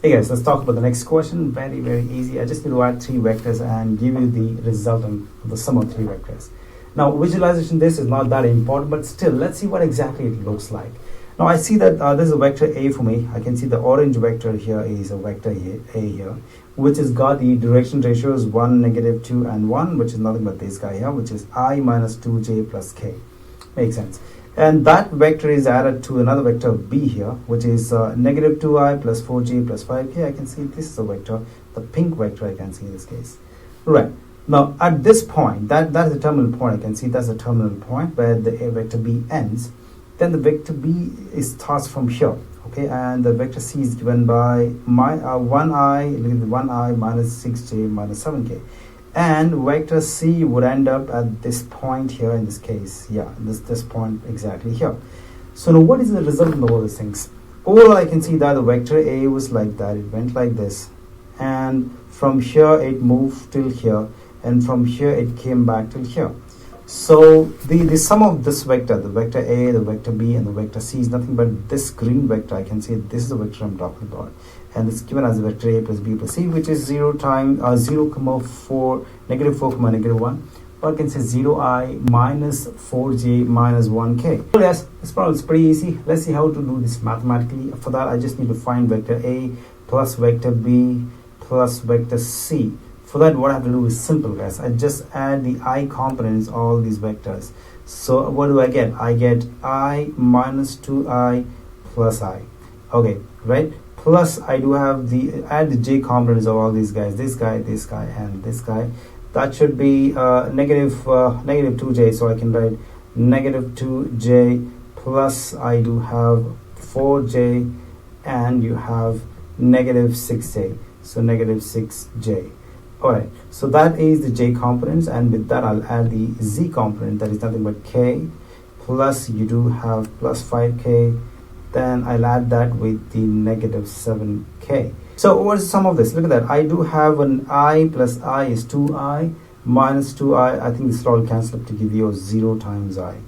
Hey guys, let's talk about the next question. Very easy. I just need to add three vectors and give you the resultant of the sum of three vectors. Now visualization, this is not that important, but still let's see what exactly it looks like. Now I see that there's a vector A for me. I can see the orange vector here is a vector A here, which has got the direction ratios 1, negative 2 and 1, which is nothing but this guy here, which is I minus 2j plus k. Makes sense. And that vector is added to another vector B here, which is negative 2i plus 4j plus 5k. I can see this is a vector, the pink vector I can see in this case. Right. Now at this point, that is the terminal point. I can see that's the terminal point where the vector B ends. Then the vector B starts from here. Okay, and the vector C is given by 1i minus 6j minus 7k. And vector C would end up at this point here in this case. Yeah, this point exactly here. So now what is the result of all these things? Overall, I can see that the vector A was like that. It went like this. And from here, it moved till here. And from here, it came back till here. So the sum of this vector, the vector A, the vector B, and the vector C is nothing but this green vector. I can say this is the vector I'm talking about. And it's given as a vector A plus B plus C, which is 0, 4, negative 4, negative 1. Or I can say 0i minus 4j minus 1k. So yes, this problem is pretty easy. Let's see how to do this mathematically. For that, I just need to find vector A plus vector B plus vector C. For that, what I have to do is simple, guys. I just add the I components, all these vectors. So what do I get? I get I minus 2i plus I. Okay, right? Plus I do have the add the j components of all these guys, this guy, and this guy. That should be negative 2j, so I can write negative 2j plus I do have 4j, and you have negative 6j, so negative 6j. Alright, so that is the j components, and with that I'll add the z component, that is nothing but k, plus you do have plus 5k. Then I'll add that with the negative 7k. So what is the sum of this? Look at that. I do have an I plus I is 2i minus 2i. I think this will all cancel up to give you a 0 times I.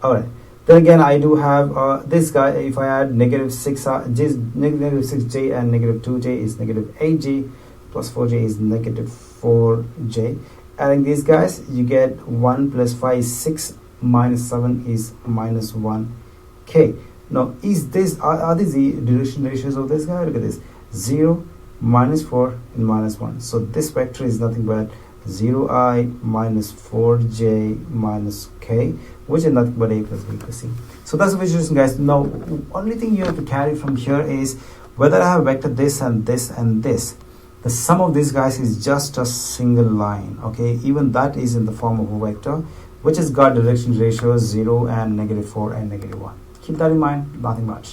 Alright. Then again, I do have this guy. If I add negative 6j and negative 2j is negative 8j plus 4j is negative 4j. Adding these guys, you get 1 plus 5 is 6 minus 7 is minus 1k. Now, are these the direction ratios of this guy? Look at this. 0, minus 4, and minus 1. So this vector is nothing but 0i minus 4j minus k, which is nothing but a plus b plus c. So that's the visualization, guys. Now, only thing you have to carry from here is whether I have vector this and this and this. The sum of these guys is just a single line. Okay, even that is in the form of a vector, which has got direction ratios 0 and negative 4 and negative 1. Keep that in mind, nothing much.